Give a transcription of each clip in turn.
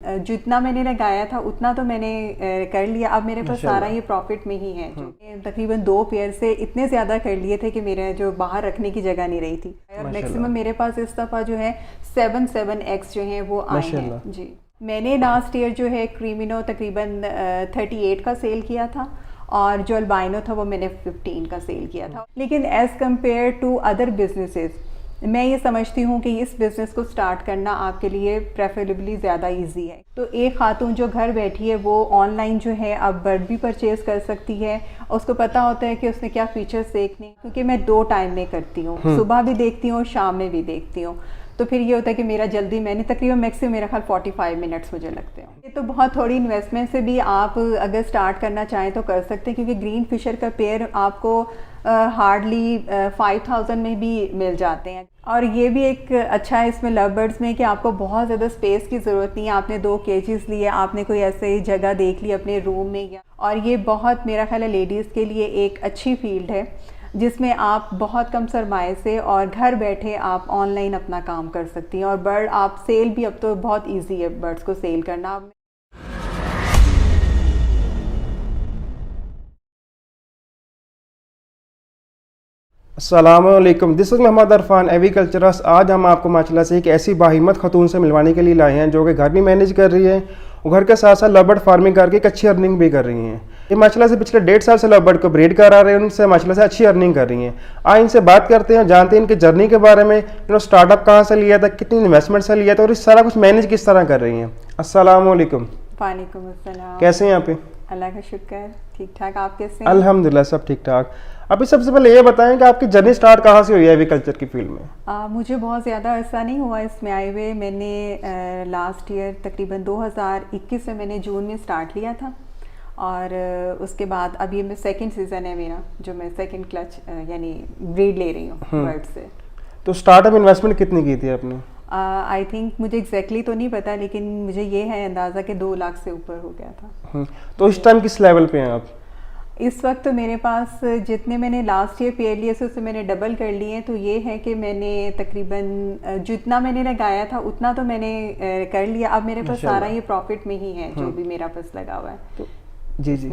जितना मैंने लगाया था उतना तो मैंने कर लिया। अब मेरे पास सारा ये प्रॉफिट में ही है। तकरीबन 2 पेयर से इतने ज़्यादा कर लिए थे कि मेरे जो बाहर रखने की जगह नहीं रही थी। और मैक्सिमम मेरे पास इस दफ़ा जो है 7x जो है वो आए हैं जी। मैंने लास्ट ईयर जो है क्रीमिनो तकरीबन 38 का सेल किया था और जो अल्बाइनो था वो मैंने 15 का सेल किया था। लेकिन as compare to other businesses मैं ये समझती हूँ कि इस बिज़नेस को स्टार्ट करना आपके लिए प्रेफरेबली ज़्यादा इजी है। तो एक खातून जो घर बैठी है वो ऑनलाइन जो है अब बर्ड भी परचेज़ कर सकती है। उसको पता होता है कि उसने क्या फ़ीचर्स देखने, क्योंकि मैं 2 टाइम में करती हूँ, सुबह भी देखती हूँ, शाम में भी देखती हूँ। तो फिर ये होता है कि मेरा जल्दी मैंने तकरीबन मैक्सिमम मेरा ख्याल 45 मिनट्स मुझे लगते हैं। ये तो बहुत थोड़ी इन्वेस्टमेंट से भी आप अगर स्टार्ट करना चाहें तो कर सकते हैं, क्योंकि ग्रीन फिशर का पेयर आपको हार्डली 5000 में भी मिल जाते हैं। और ये भी एक अच्छा है इसमें लव बर्ड्स में कि आपको बहुत ज़्यादा स्पेस की ज़रूरत नहीं है। आपने 2 केजेस लिए, आपने कोई ऐसे जगह देख ली अपने रूम में या, और ये बहुत मेरा ख्याल है लेडीज़ के लिए एक अच्छी फील्ड है जिसमें आप बहुत कम सरमाए से और घर बैठे आप ऑनलाइन अपना काम कर सकती हैं। और बर्ड आप सेल भी अब तो बहुत इजी है बर्ड्स को सेल करना। अस्सलामुअलैकुम, दिस इज़ मोहम्मद अरफान एग्रीकल्चरस। आज हम आपको माशाल्लाह से एक ऐसी बाहिम्मत खतून से मिलवाने के लिए लाए हैं जो कि घर भी मैनेज कर रही है और घर के साथ साथ लवबर्ड फार्मिंग करके एक अच्छी अर्निंग भी कर रही हैं। ये माशाल्लाह से पिछले 1.5 साल से लवबर्ड को ब्रीड करा रहे हैं, उनसे माशाल्लाह से अच्छी अर्निंग कर रही हैं। आज इनसे बात करते हैं, जानते हैं इनकी जर्नी के बारे में, इन्होंने स्टार्टअप कहाँ से लिया था, कितनी इन्वेस्टमेंट से लिया था और इस सारा कुछ मैनेज किस तरह कर रही हैं। अस्सलामुअलैकुम। वालेकुम अस्सलाम। कैसे हैं आप? अल्लाह का शुक्र, ठीक ठाक। आप कैसे हैं? अल्हम्दुलिल्लाह सब ठीक ठाक। अभी सबसे पहले ये बताएं कि आपकी जर्नी स्टार्ट कहाँ से हुई है एग्रीकल्चर की फील्ड में? मुझे बहुत ज़्यादा अर्सा नहीं हुआ इसमें आए हुए। मैंने लास्ट ईयर तकरीबन 2021 में मैंने जून में स्टार्ट लिया था और उसके बाद अब ये मैं सेकंड सीज़न है मेरा जो मैं सेकंड क्लच यानी ब्रीड ले रही हूँ बर्ड से। तो स्टार्टअप इन्वेस्टमेंट कितनी की थी आपने? आई थिंक मुझे एग्जैक्टली तो नहीं पता, लेकिन मुझे ये है अंदाज़ा कि 2 लाख से ऊपर हो गया था। तो इस टाइम किस लेवल पे हैं आप? इस वक्त तो मेरे पास जितने मैंने लास्ट ईयर पेयर लिए उससे मैंने डबल कर लिए हैं। तो ये है कि मैंने तकरीबन जितना मैंने लगाया था उतना तो मैंने कर लिया। अब मेरे पास सारा ये प्रॉफिट में ही है जो भी मेरा पास लगा हुआ है। तो जी जी,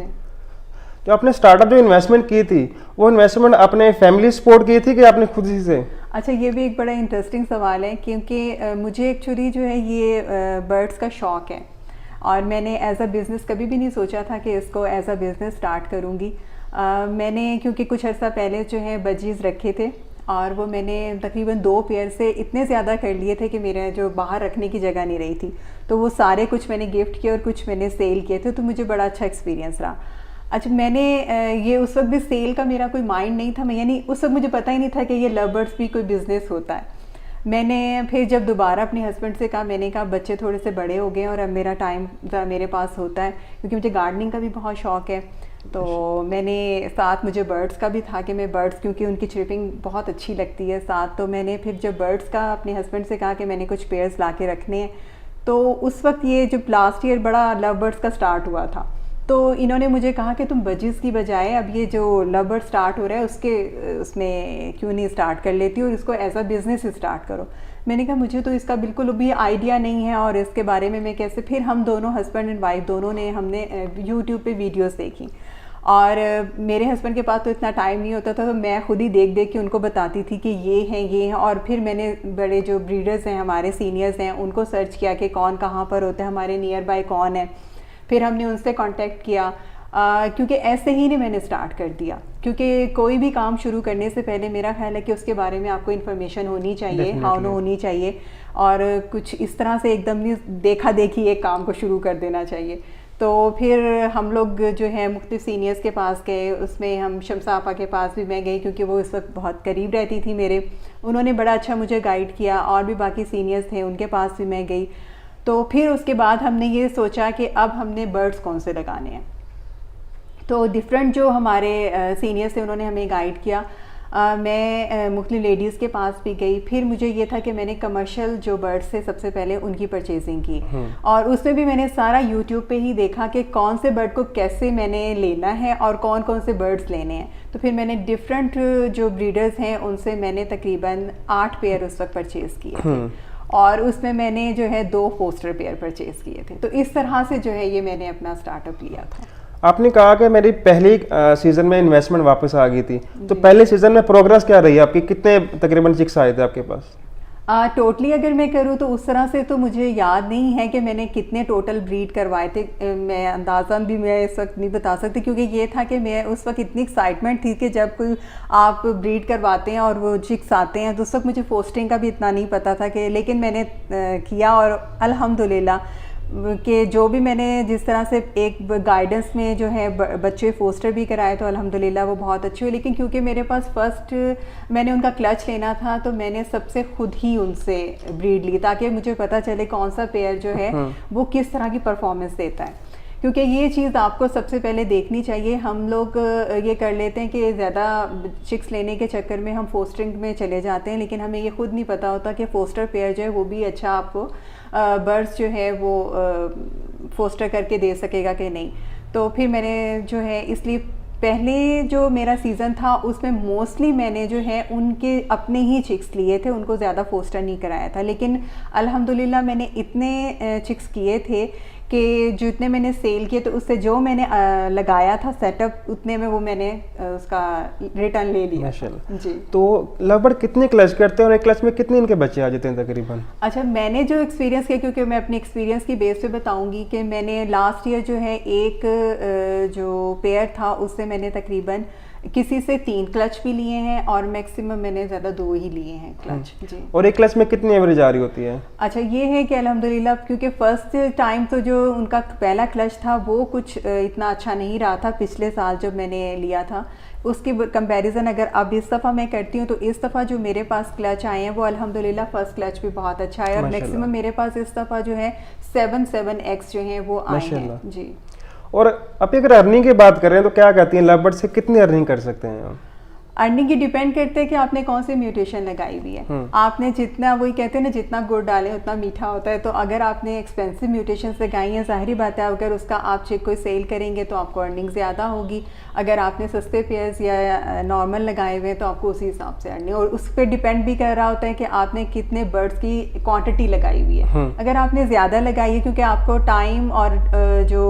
तो आपने स्टार्टअप जो इन्वेस्टमेंट की थी वो इन्वेस्टमेंट अपने फैमिली सपोर्ट की थी कि आपने खुद ही से? अच्छा, ये भी एक बड़ा इंटरेस्टिंग सवाल है, क्योंकि मुझे एक्चुअली जो है ये बर्ड्स का शौक़ है और मैंने एज अ बिज़नेस कभी भी नहीं सोचा था कि इसको एज अ बिज़नेस स्टार्ट करूँगी। मैंने क्योंकि कुछ अर्सा पहले जो है बजीज़ रखे थे और वो मैंने तकरीबन 2 पेयर से इतने ज़्यादा कर लिए थे कि मेरे जो बाहर रखने की जगह नहीं रही थी। तो वो सारे कुछ मैंने गिफ्ट किए और कुछ मैंने सेल किए थे। तो मुझे बड़ा अच्छा एक्सपीरियंस रहा। अच्छा, मैंने ये उस वक्त भी सेल का मेरा कोई माइंड नहीं था। मैं यानी उस वक्त मुझे पता ही नहीं था कि ये लव बर्ड्स भी कोई बिज़नेस होता है। मैंने फिर जब दोबारा अपने हस्बैंड से कहा, मैंने कहा बच्चे थोड़े से बड़े हो गए और अब मेरा टाइम मेरे पास होता है, क्योंकि मुझे गार्डनिंग का भी बहुत शौक़ है। तो मैंने साथ मुझे बर्ड्स का भी था कि मैं बर्ड्स, क्योंकि उनकी चिरपिंग बहुत अच्छी लगती है साथ। तो मैंने फिर जब बर्ड्स का अपने हस्बैंड से कहा कि मैंने कुछ पेयर्स ला के रखने हैं, तो उस वक्त ये जब लास्ट ईयर बड़ा लव बर्ड्स का स्टार्ट हुआ था तो इन्होंने मुझे कहा कि तुम बजीज़ की बजाय अब ये जो लव बर्ड स्टार्ट हो रहा है उसमें क्यों नहीं स्टार्ट कर लेती और इसको एज अ बिज़नेस स्टार्ट करो। मैंने कहा मुझे तो इसका बिल्कुल भी आइडिया नहीं है और इसके बारे में मैं कैसे। फिर हम दोनों हस्बैंड एंड वाइफ दोनों ने हमने यूट्यूब पे वीडियोस देखी और मेरे हस्बैंड के पास तो इतना टाइम नहीं होता था, तो मैं खुद ही देख देख के उनको बताती थी कि ये हैं। और फिर मैंने बड़े जो ब्रीडर्स हैं हमारे सीनियर्स हैं उनको सर्च किया कि कौन कहाँ पर होते हैं, हमारे नियर बाय कौन है। फिर हमने उनसे कांटेक्ट किया क्योंकि ऐसे ही नहीं मैंने स्टार्ट कर दिया, क्योंकि कोई भी काम शुरू करने से पहले मेरा ख्याल है कि उसके बारे में आपको इन्फॉर्मेशन होनी चाहिए, हाउ नो होनी चाहिए और कुछ इस तरह से एकदम नहीं देखा देखी एक काम को शुरू कर देना चाहिए। तो फिर हम लोग जो है मुख्तलिफ सीनियर्स के पास गए, उसमें हम शमसा आपा के पास भी मैं गई क्योंकि वो इस वक्त बहुत करीब रहती थी मेरे। उन्होंने बड़ा अच्छा मुझे गाइड किया और भी बाकी सीनियर्स थे उनके पास भी मैं गई। तो फिर उसके बाद हमने ये सोचा कि अब हमने बर्ड्स कौन से लगाने हैं। तो डिफरेंट जो हमारे सीनियर्स थे उन्होंने हमें गाइड किया। मैं मुख्तलिफ लेडीज़ के पास भी गई। फिर मुझे ये था कि मैंने कमर्शियल जो बर्ड्स थे सबसे पहले उनकी परचेजिंग की और उसमें भी मैंने सारा यूट्यूब पे ही देखा कि कौन से बर्ड को कैसे मैंने लेना है और कौन कौन से बर्ड्स लेने हैं। तो फिर मैंने डिफरेंट जो ब्रीडर्स हैं उनसे मैंने तकरीबन 8 पेयर उस वक्त परचेज़ किए थे और उसमें मैंने जो है 2 फोस्टर पेयर परचेज़ किए थे। तो इस तरह से जो है ये मैंने अपना स्टार्टअप लिया था। आपने कहा कि मेरी पहली सीजन में इन्वेस्टमेंट वापस आ गई थी, तो पहले सीजन में प्रोग्रेस क्या रही आपकी? कितने तकरीबन चिक्स आए थे आपके पास? टोटली अगर मैं करूँ तो उस तरह से तो मुझे याद नहीं है कि मैंने कितने टोटल ब्रीड करवाए थे। मैं अंदाज़ा भी मैं इस वक्त नहीं बता सकती, क्योंकि ये था कि मैं उस वक्त इतनी एक्साइटमेंट थी कि जब कोई आप ब्रीड करवाते हैं और वो चिक्स आते हैं तो उस वक्त मुझे फोस्टिंग का भी इतना नहीं पता था कि, लेकिन मैंने किया और अल्हम्दुलिल्लाह कि जो भी मैंने जिस तरह से एक गाइडेंस में जो है बच्चे फोस्टर भी कराए तो अल्हम्दुलिल्लाह वो बहुत अच्छे हुए। लेकिन क्योंकि मेरे पास फर्स्ट मैंने उनका क्लच लेना था तो मैंने सबसे खुद ही उनसे ब्रीड ली ताकि मुझे पता चले कौन सा पेयर जो है वो किस तरह की परफॉर्मेंस देता है, क्योंकि ये चीज़ आपको सबसे पहले देखनी चाहिए। हम लोग ये कर लेते हैं कि ज़्यादा चिक्स लेने के चक्कर में हम फोस्टरिंग में चले जाते हैं, लेकिन हमें ये खुद नहीं पता होता कि फोस्टर पेयर जो है वो भी अच्छा आपको बर्ड्स जो है वो फोस्टर करके दे सकेगा कि नहीं। तो फिर मैंने जो है इसलिए पहले जो मेरा सीज़न था उसमें मोस्टली मैंने जो है उनके अपने ही चिक्स लिए थे, उनको ज़्यादा फोस्टर नहीं कराया था। लेकिन अल्हम्दुलिल्लाह मैंने इतने चिक्स किए थे कि जितने मैंने सेल किए तो उससे जो मैंने लगाया था सेटअप उतने में वो मैंने उसका रिटर्न ले लिया माशाल्लाह। जी। तो लगभग कितने क्लच करते हैं और एक क्लच में कितने इनके बच्चे आ जाते हैं तकरीबन? अच्छा, मैंने जो एक्सपीरियंस किया, क्योंकि मैं अपने एक्सपीरियंस की बेस पे बताऊंगी कि मैंने लास्ट ईयर जो है एक जो पेयर था उससे मैंने तकरीबन किसी से 3 क्लच भी लिए हैं और मैक्सिमम मैंने ज़्यादा 2 ही लिए हैं क्लच जी। और एक क्लच में कितनी एवरेज आ रही होती है? अच्छा, ये है कि अल्हम्दुलिल्लाह क्योंकि फ़र्स्ट टाइम तो जो उनका पहला क्लच था वो कुछ इतना अच्छा नहीं रहा था पिछले साल जब मैंने लिया था, उसकी कंपैरिजन अगर अब इस दफ़ा मैं करती हूँ तो इस दफ़ा जो मेरे पास क्लच आए हैं वो अल्हम्दुलिल्लाह फ़र्स्ट क्लच भी बहुत अच्छा है और मैक्सिमम मेरे पास इस दफ़ा जो है 7x जो हैं वो आए हैं जी। और अब अगर अर्निंग की बात करें तो क्या कहती हैं लव बर्ड से कितनी अर्निंग कर सकते हैं हम? अर्निंग की डिपेंड करते हैं कि आपने कौन सी म्यूटेशन लगाई हुई है। आपने जितना, वही कहते हैं ना, जितना गुड़ डालें उतना मीठा होता है। तो अगर आपने एक्सपेंसिव म्यूटेशन लगाई हैं, जाहिर बात है अगर उसका आप चिक कोई सेल करेंगे तो आपको अर्निंग ज़्यादा होगी। अगर आपने सस्ते पेयर्स या नॉर्मल लगाए हुए हैं तो आपको उसी हिसाब से अर्निंग, और उस पर डिपेंड भी कर रहा होता है कि आपने कितने बर्ड्स की क्वांटिटी लगाई हुई है। अगर आपने ज़्यादा लगाई है, क्योंकि आपको टाइम और जो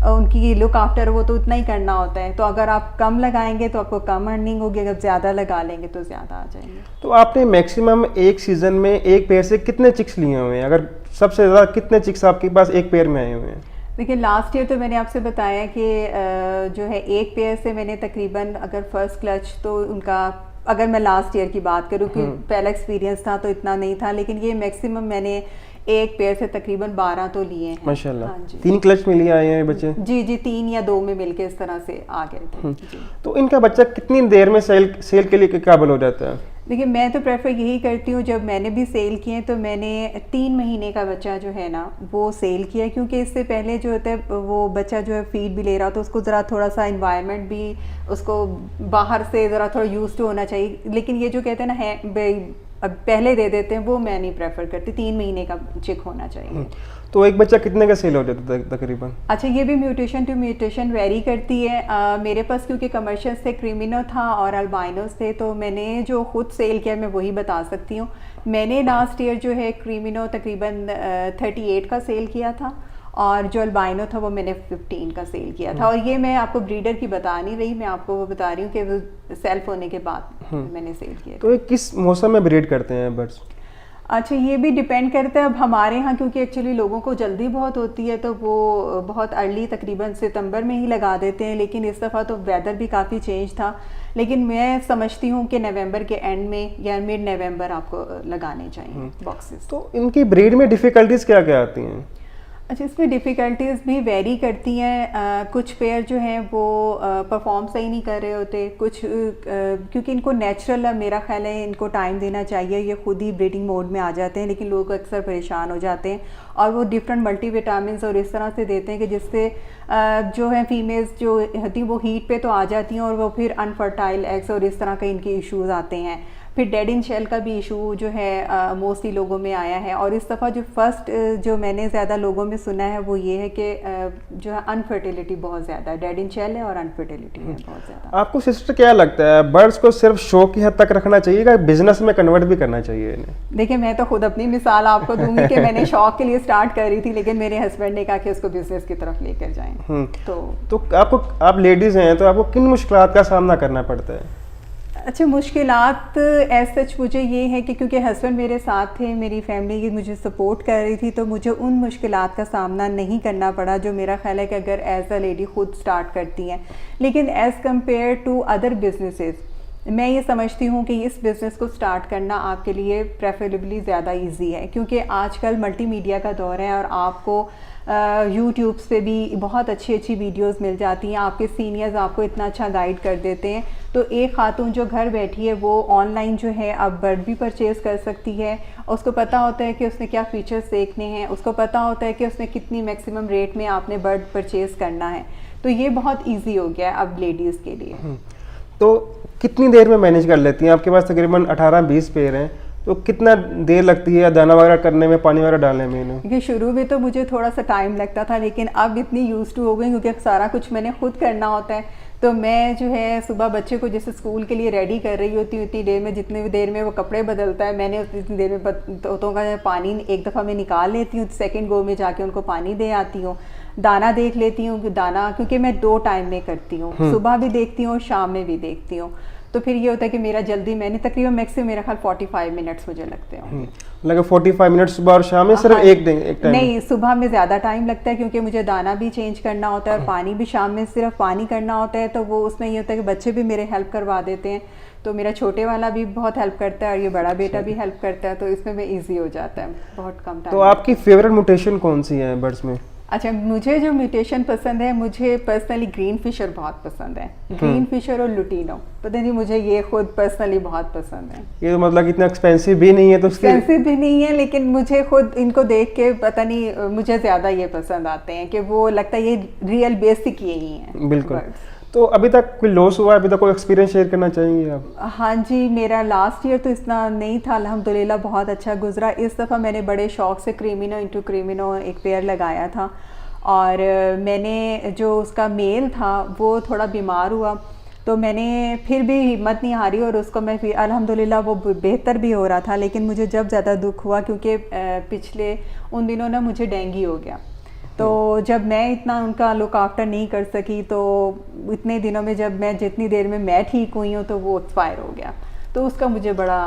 उनकी लुक आफ्टर वो तो उतना ही करना होता है, तो अगर आप कम लगाएंगे तो आपको कम अर्निंग होगी, अगर ज़्यादा लगा लेंगे तो ज़्यादा आ जाएंगे। तो आपने मैक्सिमम एक सीज़न में एक पेयर से कितने चिक्स लिए हुए हैं? अगर सबसे ज़्यादा कितने चिक्स आपके पास एक पेयर में आए हुए हैं? देखिए, लास्ट ईयर तो मैंने आपसे बताया कि जो है एक पेयर से मैंने तकरीबन, अगर फर्स्ट क्लच तो उनका, अगर मैं लास्ट ईयर की बात करूँ कि पहला एक्सपीरियंस था तो इतना नहीं था, लेकिन ये मैक्सिमम मैंने एक पेयर से तकरीबन 12 तो लिए हैं माशाल्लाह। हाँ जी। 3 क्लच में लिए आए हैं बच्चे? जी जी, 3 या 2 में मिलके इस तरह से आ गए थे जी। तो इनका बच्चा कितनी देर में सेल के लिए काबिल हो जाता है? देखिए, मैं तो प्रेफर यही करती हूँ, जब मैंने भी सेल किए तो मैंने 3 महीने का बच्चा जो है ना वो सेल किया, क्योंकि इससे पहले जो होता है वो बच्चा जो है फीड भी ले रहा तो उसको ज़रा थोड़ा सा इन्वायरमेंट भी उसको बाहर से ज़रा थोड़ा यूज टू होना चाहिए। लेकिन ये जो कहते हैं ना है अब पहले दे देते हैं, वो मैं नहीं प्रेफर करती। 3 महीने का चिक होना चाहिए। तो एक बच्चा कितने का सेल हो जाता है तकरीबन? अच्छा, ये भी म्यूटेशन टू म्यूटेशन वेरी करती है। मेरे पास क्योंकि कमर्शियल्स थे, क्रिमिनो था और अल्बाइनोस थे, तो मैंने जो खुद सेल किया मैं वही बता सकती हूँ। मैंने लास्ट ईयर जो है क्रिमिनो तकरीबन 38 का सेल किया था और जो अल्बाइनो था वो मैंने 15 का सेल किया था। और ये मैं आपको ब्रीडर की बता नहीं रही, मैं आपको वो बता रही हूँ कि वो सेल्फ होने के बाद मैंने सेल किया। तो ये किस मौसम में ब्रीड करते हैं बर्ड्स? अच्छा, ये भी डिपेंड करता है। अब हमारे यहाँ क्योंकि एक्चुअली लोगों को जल्दी बहुत होती है तो वो बहुत अर्ली तकरीबन सितंबर में ही लगा देते हैं, लेकिन इस दफ़ा तो वेदर भी काफ़ी चेंज था। लेकिन मैं समझती हूँ कि नवंबर के एंड में या मिड नवंबर आपको लगाने चाहिए बॉक्सेस। तो इनकी ब्रीड में डिफ़िकल्टीज़ क्या क्या आती हैं? अच्छा, इसमें डिफ़िकल्टीज़ भी वेरी करती हैं। कुछ पेयर जो हैं वो परफॉर्म सही नहीं कर रहे होते, कुछ क्योंकि इनको नेचुरल, मेरा ख्याल है इनको टाइम देना चाहिए, ये खुद ही ब्रीडिंग मोड में आ जाते हैं, लेकिन लोग अक्सर परेशान हो जाते हैं और वो डिफरेंट मल्टीविटामिन्स और इस तरह से देते हैं कि जिससे जो है फीमेल्स जो होती हैं वो हीट पे तो आ जाती हैं और वो फिर अनफर्टाइल एग्स और इस तरह के इनके इश्यूज़ आते हैं। फिर डेड इन शेल का भी इशू जो है मोस्टली लोगों में आया है। और इस दफ़ा जो फर्स्ट जो मैंने ज़्यादा लोगों में सुना है वो ये है कि जो है अनफर्टिलिटी बहुत ज़्यादा है, डेड इन शेल है और अनफर्टिलिटी है बहुत ज़्यादा। आपको सिस्टर क्या लगता है, बर्ड्स को सिर्फ शौक की हद तक रखना चाहिए या बिजनेस में कन्वर्ट भी करना चाहिए इन्हें? देखिए, मैं तो खुद अपनी मिसाल आपको दूंगी कि मैंने शौक के लिए स्टार्ट करी थी, लेकिन मेरे हस्बैंड ने कहा कि उसको बिजनेस की तरफ लेकर जाएं। तो आप लेडीज़ हैं, तो आपको किन मुश्किलात का सामना करना पड़ता है? अच्छा, मुश्किलात एज सच मुझे ये है कि क्योंकि हस्बैंड मेरे साथ थे, मेरी फैमिली की मुझे सपोर्ट कर रही थी, तो मुझे उन मुश्किलात का सामना नहीं करना पड़ा जो मेरा ख्याल है कि अगर एज अ लेडी खुद स्टार्ट करती हैं। लेकिन as compare to other businesses मैं ये समझती हूँ कि इस बिज़नेस को स्टार्ट करना आपके लिए प्रेफरेबली ज़्यादा इजी है, क्योंकि आजकल मल्टीमीडिया का दौर है और आपको यूट्यूब पे भी बहुत अच्छी अच्छी वीडियोस मिल जाती हैं, आपके सीनियर्स आपको इतना अच्छा गाइड कर देते हैं। तो एक खातून जो घर बैठी है वो ऑनलाइन जो है अब बर्ड भी परचेज़ कर सकती है। उसको पता होता है कि उसने क्या फ़ीचर्स देखने हैं, उसको पता होता है कि उसने कितनी मैक्सिमम रेट में आपने बर्ड परचेज़ करना है। तो ये बहुत ईजी हो गया है अब लेडीज़ के लिए। तो कितनी देर में मैनेज कर लेती हैं? आपके पास तकरीबन 18-20 पेयर हैं, तो कितना देर लगती है दाना वगैरह करने में, पानी वगैरह डालने में इन्हें? क्योंकि शुरू में तो मुझे थोड़ा सा टाइम लगता था, लेकिन अब इतनी यूज़ टू हो गई क्योंकि सारा कुछ मैंने खुद करना होता है। तो मैं जो है सुबह बच्चे को जैसे स्कूल के लिए रेडी कर रही होती हूँ, उतनी देर में जितनी देर में वो कपड़े बदलता है, मैंने उतनी देर में तोतों का पानी एक दफ़ा मैं निकाल लेती हूँ, सेकंड गो में जाके उनको पानी दे आती हूँ, दाना देख लेती हूँ। दाना क्योंकि मैं 2 टाइम में करती हूँ, सुबह भी देखती हूँ और शाम में भी देखती हूँ। तो फिर ये होता है कि मेरा जल्दी मैंने तकरीबन मैक्सिमम मेरा ख्याल 45 मिनट्स मुझे लगते हैं। लगे 45 मिनट सुबह और शाम में सिर्फ एक टाइम? नहीं, सुबह में ज़्यादा टाइम लगता है क्योंकि मुझे दाना भी चेंज करना होता है और पानी भी शाम में सिर्फ पानी करना होता है। तो वो उसमें ये होता है कि बच्चे भी मेरे हेल्प करवा देते हैं, तो मेरा छोटे वाला भी बहुत हेल्प करता है और ये बड़ा बेटा भी हेल्प करता है, तो इसमें मैं ईजी हो जाता है, बहुत कम टाइम। तो आपकी फेवरेट म्यूटेशन कौन सी है बर्ड्स में? अच्छा, मुझे जो म्यूटेशन पसंद है, मुझे पर्सनली ग्रीन फिशर बहुत पसंद है। ग्रीन फिशर और लुटीनो, पता नहीं मुझे ये खुद पर्सनली बहुत पसंद है। ये तो मतलब इतना एक्सपेंसिव भी नहीं है, तो एक्सपेंसिव भी नहीं है, लेकिन मुझे खुद इनको देख के पता नहीं मुझे ज़्यादा ये पसंद आते हैं कि वो लगता है ये रियल बेसिक यही है। बिल्कुल। तो अभी तक कोई लॉस हुआ, अभी तक कोई एक्सपीरियंस शेयर करना चाहेंगे आप? हाँ जी, मेरा लास्ट ईयर तो इतना नहीं था, अल्हम्दुलिल्लाह बहुत अच्छा गुजरा। इस दफ़ा मैंने बड़े शौक से क्रीमिनो इंटू क्रीमिनो एक पेयर लगाया था और मैंने जो उसका मेल था वो थोड़ा बीमार हुआ, तो मैंने फिर भी हिम्मत नहीं हारी और उसको मैं फिर अल्हम्दुलिल्लाह वो बेहतर भी हो रहा था। लेकिन मुझे जब ज़्यादा दुख हुआ क्योंकि पिछले उन दिनों ना मुझे डेंगू हो गया, तो जब मैं इतना उनका लुक आफ्टर नहीं कर सकी, तो इतने दिनों में जब मैं जितनी देर में मैं ठीक हुई हूँ तो वो एक्सपायर हो गया। तो उसका मुझे बड़ा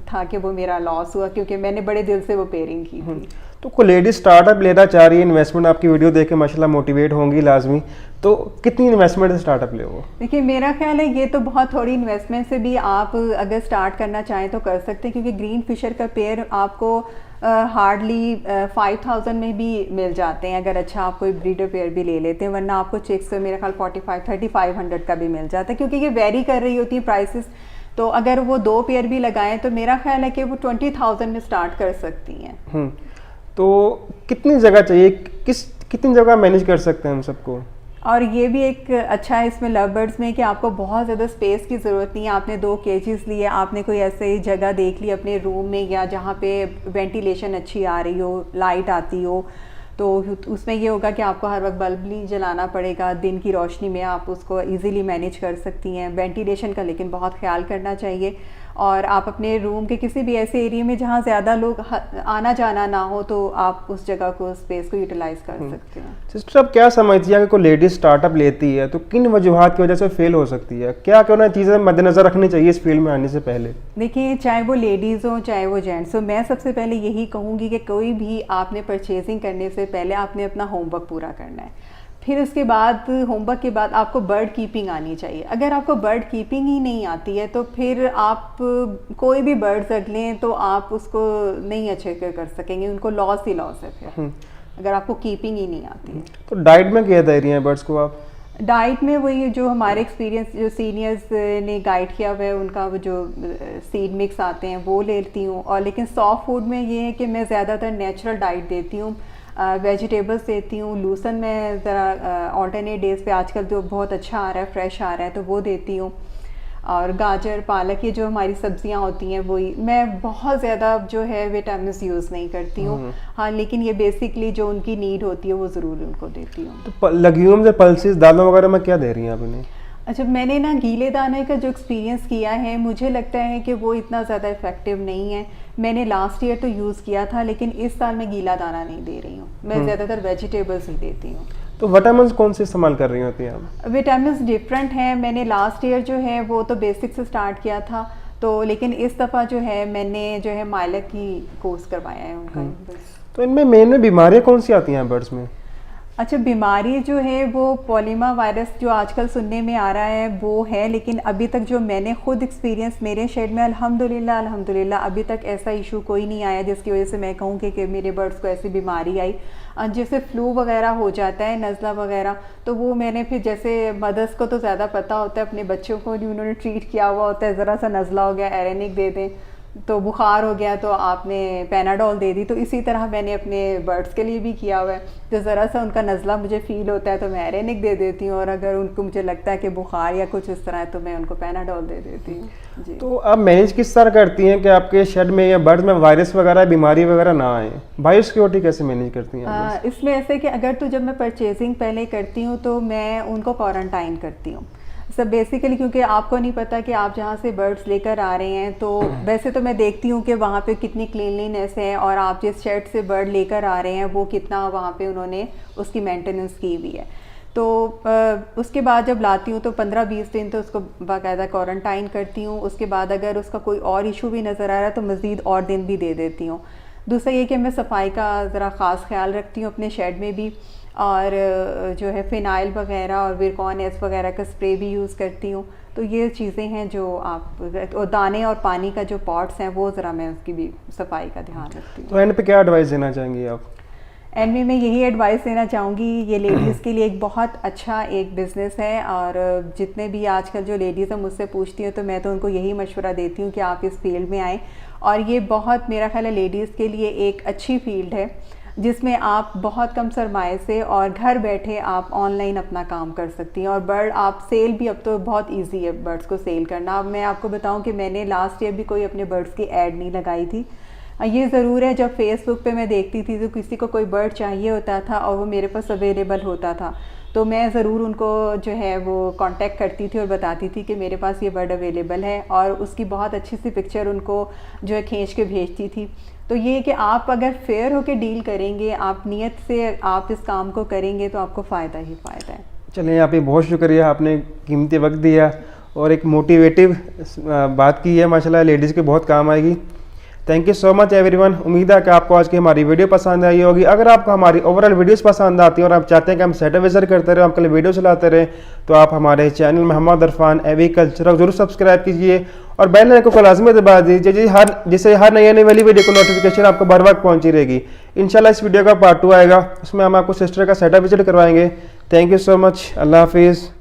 था कि वो मेरा लॉस हुआ क्योंकि मैंने बड़े दिल से वो पेयरिंग की थी। तो कोई लेडी स्टार्टअप लेना चाह रही है, इन्वेस्टमेंट आपकी वीडियो देख के माशाल्लाह मोटिवेट होंगी लाजमी, तो कितनी इन्वेस्टमेंट से स्टार्टअप ले वो? देखिए, मेरा ख्याल है ये तो बहुत थोड़ी इन्वेस्टमेंट से भी आप अगर स्टार्ट करना चाहें तो कर सकते हैं, क्योंकि ग्रीन फिशर का पेयर आपको हार्डली 5000 में भी मिल जाते हैं अगर अच्छा आप कोई ब्रीडर पेयर भी ले लेते हैं, वरना आपको चिक्स पे मेरा ख्याल 3500 का भी मिल जाता है, क्योंकि ये वेरी कर रही होती है प्राइसेस। तो अगर वो 2 पेयर भी लगाएं तो मेरा ख्याल है कि वो 20,000 में स्टार्ट कर सकती हैं। तो कितनी जगह चाहिए, कितनी जगह मैनेज कर सकते हैं हम सबको? और ये भी एक अच्छा है इसमें लव बर्ड्स में कि आपको बहुत ज़्यादा स्पेस की ज़रूरत नहीं है। आपने 2 केजेस लिए, आपने कोई ऐसे जगह देख ली अपने रूम में या जहाँ पे वेंटिलेशन अच्छी आ रही हो, लाइट आती हो, तो उसमें ये होगा कि आपको हर वक्त बल्ब नहीं जलाना पड़ेगा, दिन की रोशनी में आप उसको इजीली मैनेज कर सकती हैं। वेंटिलेशन का लेकिन बहुत ख्याल करना चाहिए, और आप अपने रूम के किसी भी ऐसे एरिया में जहाँ ज़्यादा लोग आना जाना ना हो तो आप उस जगह को, स्पेस को यूटिलाइज कर सकते हैं। सिस्टर, आप क्या समझती हैं कि कोई लेडी स्टार्टअप लेती है तो किन वजूहात की वजह से फेल हो सकती है? क्या क्या उन्हें चीज़ें मद्देनज़र रखनी चाहिए इस फील्ड में आने से पहले? देखिए, चाहे वो लेडीज़ हो चाहे वो जेंट्स हो, मैं सबसे पहले यही कहूँगी कि कोई भी आपने परचेजिंग करने से पहले आपने अपना होमवर्क पूरा करना है। फिर उसके बाद होमवर्क के बाद आपको बर्ड कीपिंग आनी चाहिए। अगर आपको बर्ड कीपिंग ही नहीं आती है तो फिर आप कोई भी बर्ड्स रख लें तो आप उसको नहीं अच्छे कर सकेंगे, उनको लॉस ही लॉस है फिर अगर आपको कीपिंग ही नहीं आती है। तो डाइट में क्या दे रही हैं बर्ड्स को आप? डाइट में वही जो हमारे एक्सपीरियंस जो सीनियर्स ने गाइड किया हुआ है, उनका वो जो सीड मिक्स आते हैं वो लेती हूँ। और लेकिन सॉफ्ट फूड में ये है कि मैं ज़्यादातर नेचुरल डाइट देती हूँ, वेजिटेबल्स देती हूँ। लूसन में ज़रा ऑल्टरनेट डेज पे आजकल जो बहुत अच्छा आ रहा है, फ्रेश आ रहा है, तो वो देती हूँ। और गाजर पालक ये जो हमारी सब्जियां होती हैं वही। मैं बहुत ज़्यादा जो है विटामिन यूज़ नहीं करती हूँ, हाँ, लेकिन ये बेसिकली जो उनकी नीड होती है वो ज़रूर उनको देती हूँ। तो लेग्यूम्स या पल्सेस दालों वगैरह में क्या दे रही हैं आप इन्हें? अच्छा, मैंने ना गीले दाने का जो एक्सपीरियंस किया है, मुझे लगता है कि वो इतना ज़्यादा इफ़ेक्टिव नहीं है। मैंने लास्ट ईयर तो यूज़ किया था, लेकिन इस साल मैं गीला दाना नहीं दे रही हूँ, मैं ज़्यादातर वेजिटेबल्स ही देती हूँ। तो विटामिन कौन से इस्तेमाल कर रही होती हैं आप? विटामिन डिफरेंट हैं। मैंने लास्ट ईयर जो है वो तो बेसिक से स्टार्ट किया था, तो लेकिन इस दफ़ा जो है मैंने जो है माइलक की कोर्स करवाया है उनका। बस। तो इनमें मेन में बीमारियाँ कौन सी आती हैं बर्ड्स में? अच्छा, बीमारी जो है वो पॉलीमा वायरस जो आजकल सुनने में आ रहा है वो है, लेकिन अभी तक जो मैंने खुद एक्सपीरियंस मेरे शेड में अल्हम्दुलिल्लाह अभी तक ऐसा इशू कोई नहीं आया जिसकी वजह से मैं कहूँ कि मेरे बर्ड्स को ऐसी बीमारी आई। जैसे फ्लू वगैरह हो जाता है, नज़ला वगैरह, तो वो मैंने फिर जैसे मदर्स को तो ज़्यादा पता होता है, अपने बच्चों को नहीं उन्होंने ट्रीट किया हुआ होता है, ज़रा सा नज़ला हो गया एरेनिक दे दें, तो बुखार हो गया तो आपने पैनाडोल दे दी। तो इसी तरह मैंने अपने बर्ड्स के लिए भी किया हुआ है, तो ज़रा सा उनका नज़ला मुझे फ़ील होता है तो मैं एरेनिक दे देती हूँ, और अगर उनको मुझे लगता है कि बुखार या कुछ इस तरह है तो मैं उनको पैनाडोल दे देती हूँ जी। तो आप मैनेज किस तरह करती हैं कि आपके शेड में या बर्ड्स में वायरस वगैरह बीमारी वगैरह ना आए? बायो सिक्योरिटी कैसे मैनेज करती हैं? इसमें ऐसे कि अगर तो जब मैं परचेजिंग पहले करती हूँ तो मैं उनको क्वारंटाइन करती हूँ सब बेसिकली, क्योंकि आपको नहीं पता कि आप जहाँ से बर्ड्स लेकर आ रहे हैं, तो वैसे तो मैं देखती हूँ कि वहाँ पे कितनी क्लीनलीनेस है, और आप जिस शेड से बर्ड लेकर आ रहे हैं वो कितना वहाँ पे उन्होंने उसकी मेंटेनेंस की हुई है। तो उसके बाद जब लाती हूँ तो 15-20 दिन तो उसको बाकायदा क्वारंटाइन करती हूँ। उसके बाद अगर उसका कोई और इशू भी नज़र आ रहा है तो मज़ीद और दिन भी दे देती हूँ। दूसरा ये कि मैं सफाई का ज़रा ख़ास ख्याल रखती हूँ अपने शेड में भी, और जो है फ़िनाइल वगैरह और विरकॉन एस वगैरह का स्प्रे भी यूज़ करती हूँ। तो ये चीज़ें हैं जो आप, और दाने और पानी का जो पॉट्स हैं वो ज़रा मैं उसकी भी सफाई का ध्यान रखती हूँ। तो एंड पे क्या एडवाइस देना चाहेंगी आप? एंड में यही एडवाइस देना चाहूँगी, ये लेडीज़ के लिए एक बहुत अच्छा एक बिज़नेस है, और जितने भी आजकल जो लेडीज़ हैं मुझसे पूछती हैं तो मैं तो उनको यही मशवरा देती हूँ कि आप इस फील्ड में आएँ। और ये बहुत, मेरा ख्याल है, लेडीज़ के लिए एक अच्छी फील्ड है जिसमें आप बहुत कम सरमाए से और घर बैठे आप ऑनलाइन अपना काम कर सकती हैं। और बर्ड आप सेल भी, अब तो बहुत इजी है बर्ड्स को सेल करना। अब मैं आपको बताऊं कि मैंने लास्ट ईयर भी कोई अपने बर्ड्स की ऐड नहीं लगाई थी। ये ज़रूर है, जब फेसबुक पे मैं देखती थी तो किसी को कोई बर्ड चाहिए होता था और वो मेरे पास अवेलेबल होता था तो मैं ज़रूर उनको जो है वो कांटेक्ट करती थी और बताती थी कि मेरे पास ये बर्ड अवेलेबल है, और उसकी बहुत अच्छी सी पिक्चर उनको जो है खींच के भेजती थी। तो ये कि आप अगर फेयर होकर डील करेंगे, आप नियत से आप इस काम को करेंगे तो आपको फ़ायदा ही फ़ायदा है। चलिए, आप ही बहुत शुक्रिया, आपने कीमती वक्त दिया और एक मोटिवेटिव बात की है, माशाल्लाह लेडीज़ के बहुत काम आएगी। Thank you so much everyone. उम्मीद है कि आपको आज की हमारी वीडियो पसंद आई होगी। अगर आपको हमारी ओवरऑल वीडियोस पसंद आती हैं और आप चाहते हैं कि हम सेटअप विजिट करते रहे, आपके लिए वीडियो चलाते रहे, तो आप हमारे चैनल मोहम्मद इरफान एग्रीकल्चर जरूर सब्सक्राइब कीजिए और बेल आइकन को लाजमी दबा दीजिए, जिससे हर नई आने वाली वीडियो को नोटिफिकेशन आपको बर वक्त पहुंची रहेगी। इंशाल्लाह इस वीडियो का पार्ट 2 आएगा, उसमें हम आपको सिस्टर का सेटअप विजिट करवाएंगे। Thank you so much. अल्लाह हाफिज़।